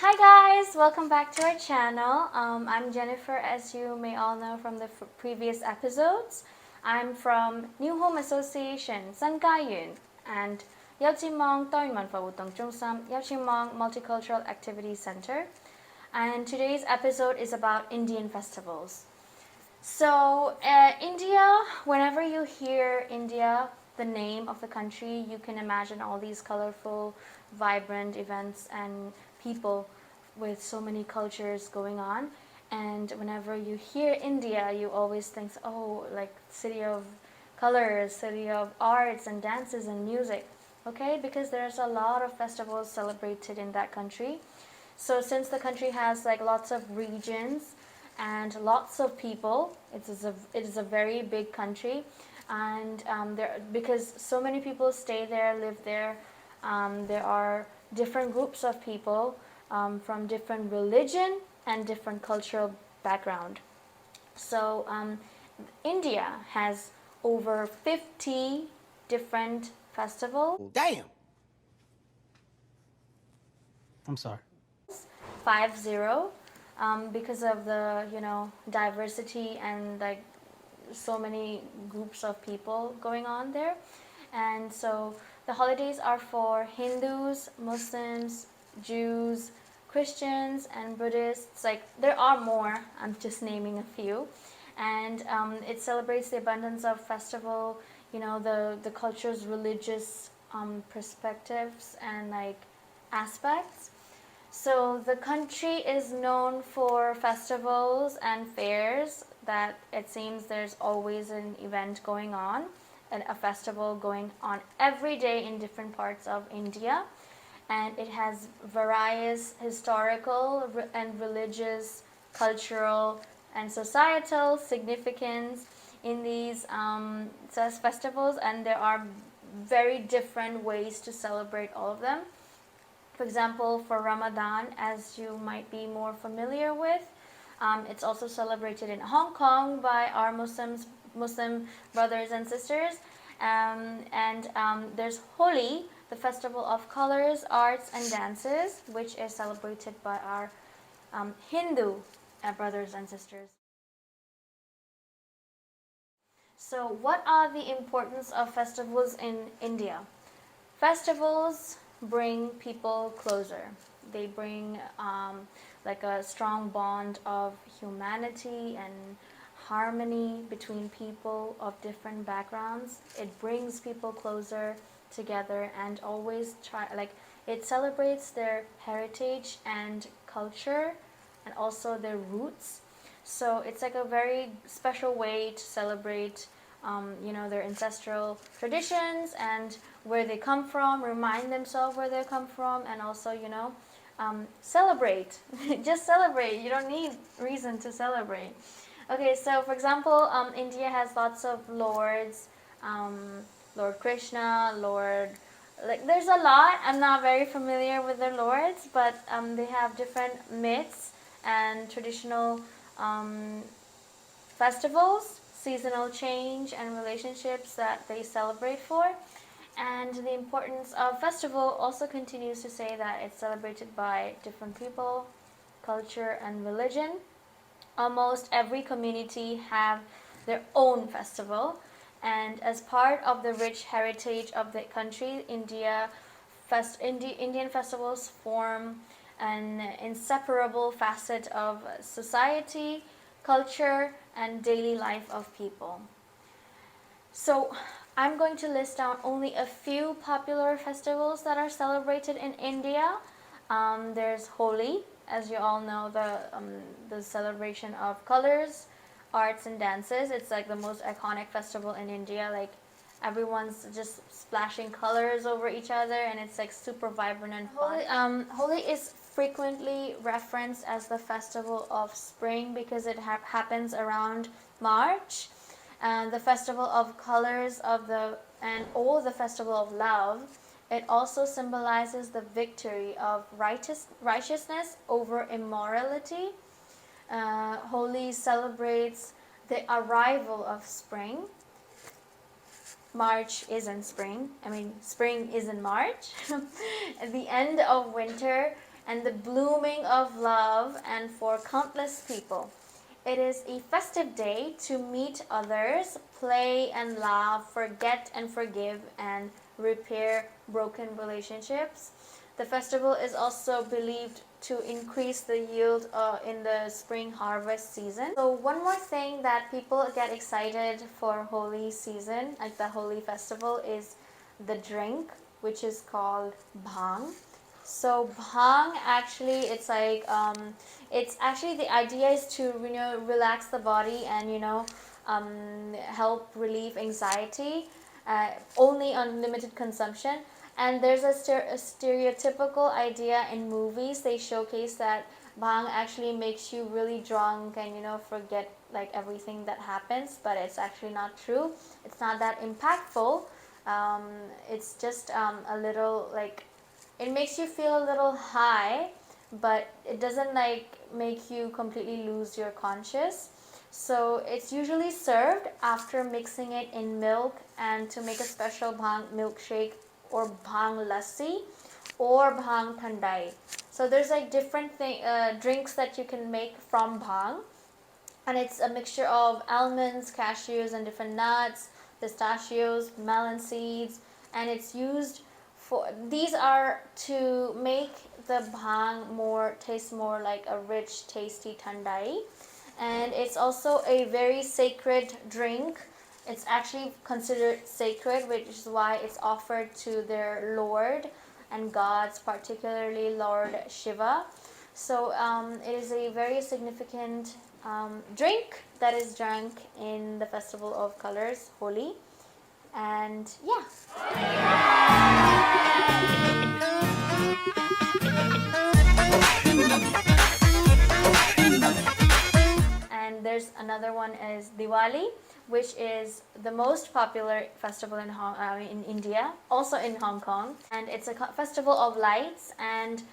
Hi guys, welcome back to our channel. I'm Jennifer, as you may all know from the previous episodes. I'm from New Home Association, San Yun, and Mong Mong Multicultural Activity Center. And today's episode is about Indian festivals. So, India, whenever you hear India, the name of the country, you can imagine all these colorful, vibrant events and people with so many cultures going on. And whenever you hear India, you always think, oh, like city of colors, city of arts and dances and music. Okay, because there's a lot of festivals celebrated in that country. So since the country has like lots of regions and lots of people, it is a very big country, and because so many people stay there, live there, there are different groups of people from different religion and different cultural background. So India has over 50 different festivals. Damn. I'm sorry. 50, because of the diversity and like so many groups of people going on there. And so the holidays are for Hindus, Muslims, Jews, Christians, and Buddhists. Like there are more, I'm just naming a few. And it celebrates the abundance of festival, the culture's religious perspectives and like aspects. So the country is known for festivals and fairs that it seems there's always an event going on and a festival going on every day in different parts of India. And it has various historical and religious, cultural, and societal significance in these festivals, and there are very different ways to celebrate all of them. For example, for Ramadan, as you might be more familiar with, it's also celebrated in Hong Kong by our Muslim brothers and sisters. There's Holi, the festival of colors, arts, and dances, which is celebrated by our Hindu brothers and sisters. So, what are the importance of festivals in India? Festivals bring people closer. They bring like a strong bond of humanity and harmony between people of different backgrounds. It brings people closer together and always it celebrates their heritage and culture and also their roots. So it's like a very special way to celebrate their ancestral traditions and where they come from, remind themselves where they come from, and also, celebrate. Just celebrate. You don't need reason to celebrate. Okay, so for example, India has lots of lords, Lord Krishna, like there's a lot. I'm not very familiar with their lords, but they have different myths and traditional festivals, seasonal change, and relationships that they celebrate for. And the importance of festival also continues to say that it's celebrated by different people, culture, and religion. Almost every community have their own festival, and as part of the rich heritage of the country, Indian festivals form an inseparable facet of society, culture, and daily life of people. So I'm going to list down only a few popular festivals that are celebrated in India. There's Holi, as you all know, the celebration of colors, arts, and dances. It's like the most iconic festival in India. Like everyone's just splashing colors over each other, and it's like super vibrant and fun. Holi is frequently referenced as the festival of spring because it happens around March. And the festival of colors or the festival of love. It also symbolizes the victory of righteousness over immorality. Holi celebrates the arrival of spring. March isn't spring. I mean, spring is in March. At the end of winter and the blooming of love and for countless people. It is a festive day to meet others, play and laugh, forget and forgive, and repair broken relationships. The festival is also believed to increase the yield in the spring harvest season. So one more thing that people get excited for Holi season, like the Holi festival, is the drink, which is called bhang. So bhang, actually, it's actually, the idea is to relax the body and help relieve anxiety, only on limited consumption. And there's a stereotypical idea in movies. They showcase that bhang actually makes you really drunk and forget like everything that happens, but it's actually not true. It's not that impactful. It's just a little like, it makes you feel a little high, but it doesn't like make you completely lose your conscious. So it's usually served after mixing it in milk and to make a special bhang milkshake or bhang lassi or bhang thandai. So there's like different drinks that you can make from bhang, and it's a mixture of almonds, cashews, and different nuts, pistachios, melon seeds, and it's used for, these are to make the bhang taste more like a rich, tasty thandai. And it's also a very sacred drink. It's actually considered sacred, which is why it's offered to their lord and gods, particularly Lord Shiva. So it is a very significant drink that is drunk in the festival of colors, Holi. And yeah. And there's another one is Diwali, which is the most popular festival in India, also in Hong Kong. And it's a festival of lights, and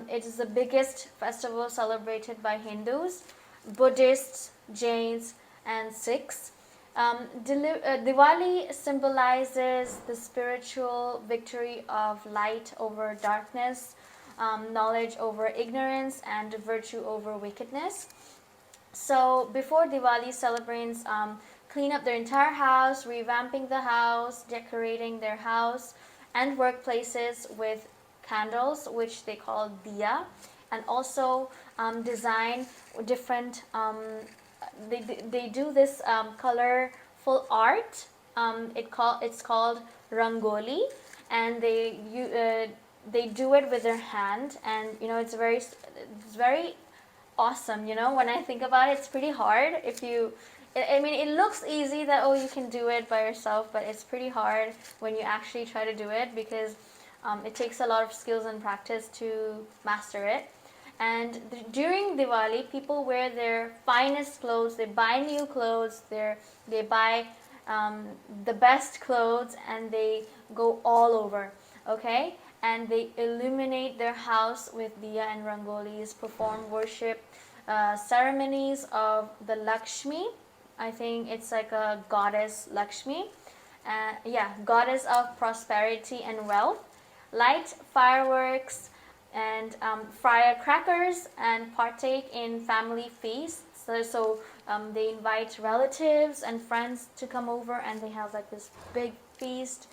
it is the biggest festival celebrated by Hindus, Buddhists, Jains, and Sikhs. Diwali symbolizes the spiritual victory of light over darkness, knowledge over ignorance, and virtue over wickedness. So before Diwali, celebrants clean up their entire house, revamping the house, decorating their house and workplaces with candles, which they call diya, and also design different. They do this colorful art. It's called rangoli, and they do it with their hand, and it's very awesome. When I think about it, it's pretty hard. I mean, it looks easy that you can do it by yourself, but it's pretty hard when you actually try to do it, because it takes a lot of skills and practice to master it. And during Diwali, people wear their finest clothes. They buy new clothes. They buy the best clothes, and they go all over. Okay, and they illuminate their house with diya and rangolis, perform worship ceremonies of the Lakshmi. I think it's like a goddess Lakshmi. Goddess of prosperity and wealth. Light fireworks and firecrackers, and partake in family feasts. So they invite relatives and friends to come over, and they have like this big feast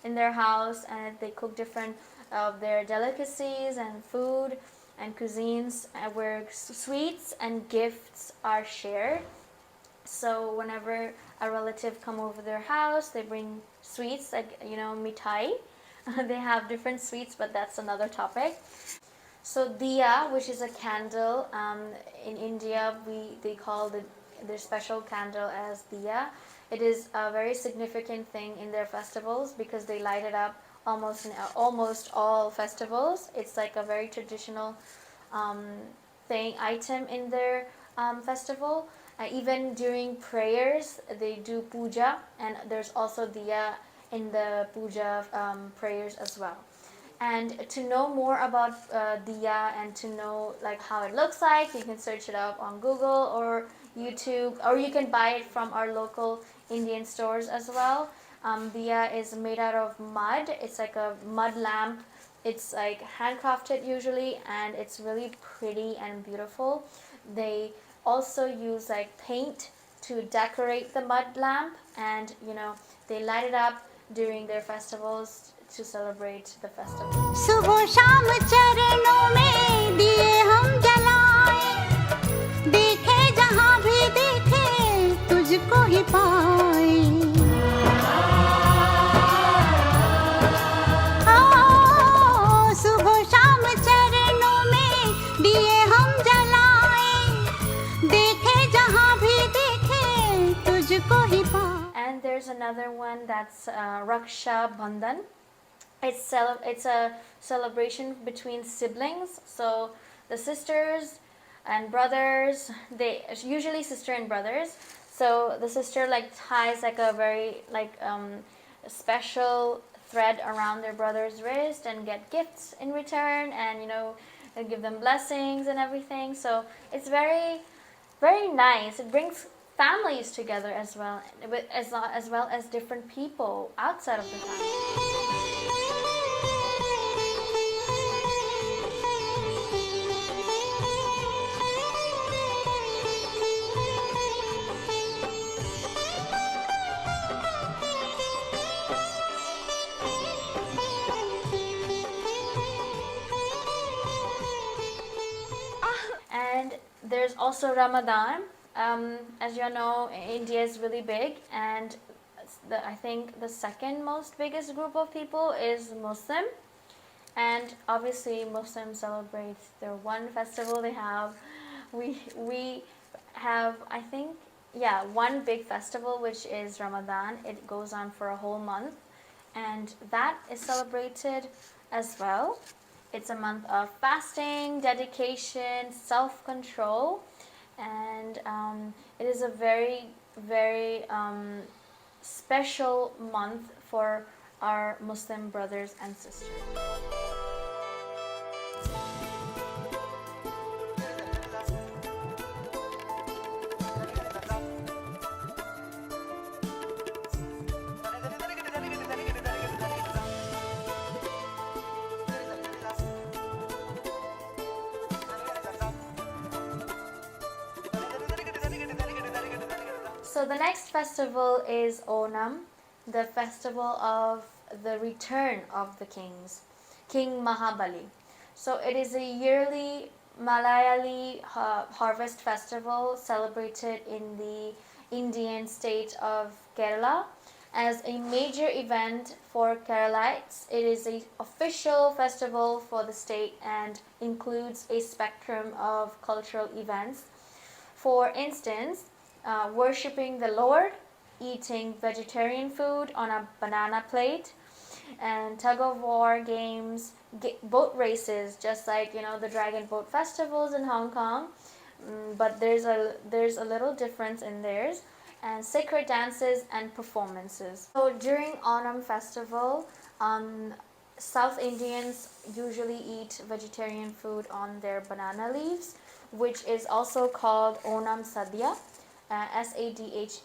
in their house, and they cook different of their delicacies and food and cuisines, where sweets and gifts are shared. So whenever a relative come over their house, they bring sweets like mithai. They have different sweets, but that's another topic. So diya, which is a candle, in India they call their special candle as diya. It is a very significant thing in their festivals, because they light it up almost in almost all festivals. It's like a very traditional item in their festival. Even during prayers, they do puja, and there's also diya in the puja prayers as well. And to know more about diya and to know like how it looks like, you can search it up on Google or YouTube, or you can buy it from our local Indian stores as well. Diya is made out of mud. It's like a mud lamp It's like handcrafted usually, and it's really pretty and beautiful. They also use like paint to decorate the mud lamp, and they light it up during their festivals to celebrate the festival. सुबह शाम चरणों में दिए हम जलाए, देखे जहाँ भी देखे तुझको ही पाए। सुबह शाम चरणों में दिए हम जलाए, देखे जहाँ भी देखे तुझको ही पाए। And there's another one that's Raksha Bandhan. It's a celebration between siblings. So the sisters and brothers, they usually sister and brothers. So the sister like ties like a very special thread around their brother's wrist and get gifts in return, and give them blessings and everything. So it's very, very nice. It brings families together as well, as well as different people outside of the family. And there's also Ramadan. As you know, India is really big, and I think the second most biggest group of people is Muslim. And obviously, Muslims celebrate their one festival they have. We have, I think, one big festival, which is Ramadan. It goes on for a whole month, and that is celebrated as well. It's a month of fasting, dedication, self-control, and it is a very, very special month for our Muslim brothers and sisters. So the next festival is Onam, the festival of the return of the kings, King Mahabali. So it is a yearly Malayali harvest festival celebrated in the Indian state of Kerala. As a major event for Keralites, it is an official festival for the state and includes a spectrum of cultural events. For instance, worshipping the Lord, eating vegetarian food on a banana plate, and tug-of-war games, boat races, just like the Dragon Boat festivals in Hong Kong, but there's a little difference in theirs, and sacred dances and performances. So during Onam festival, South Indians usually eat vegetarian food on their banana leaves, which is also called Onam Sadhya, Sadhya,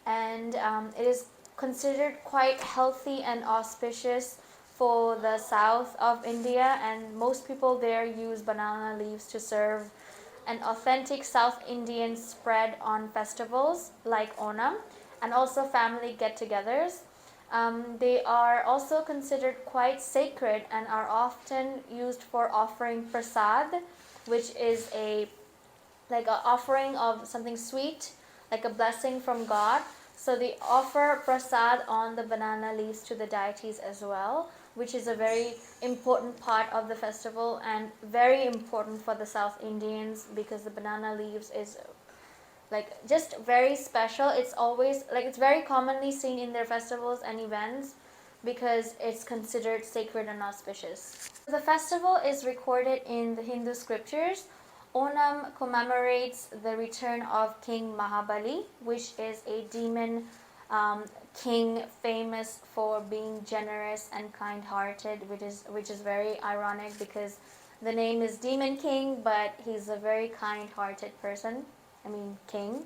and it is considered quite healthy and auspicious for the south of India, and most people there use banana leaves to serve an authentic South Indian spread on festivals like Onam and also family get-togethers. They are also considered quite sacred and are often used for offering prasad, which is an offering of something sweet, like a blessing from God. So they offer prasad on the banana leaves to the deities as well, which is a very important part of the festival and very important for the South Indians, because the banana leaves is just very special. It's always it's very commonly seen in their festivals and events because it's considered sacred and auspicious. The festival is recorded in the Hindu scriptures. Onam commemorates the return of King Mahabali, which is a demon king famous for being generous and kind-hearted, which is very ironic because the name is Demon King, but he's a very kind-hearted person. King.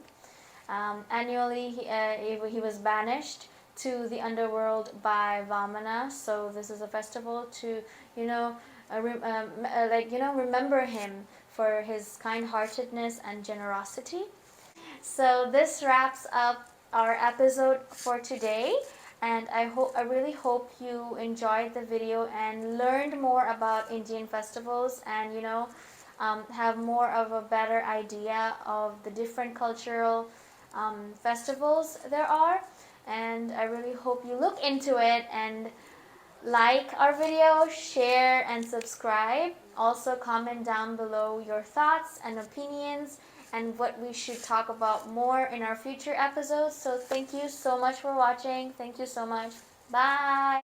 Annually, he was banished to the underworld by Vamana. So this is a festival to, remember him for his kind-heartedness and generosity. So this wraps up our episode for today, and I really hope you enjoyed the video and learned more about Indian festivals, and have more of a better idea of the different cultural festivals there are. And I really hope you look into it and like our video, share, and subscribe. Also, comment down below your thoughts and opinions and what we should talk about more in our future episodes. So, thank you so much for watching. Thank you so much. Bye.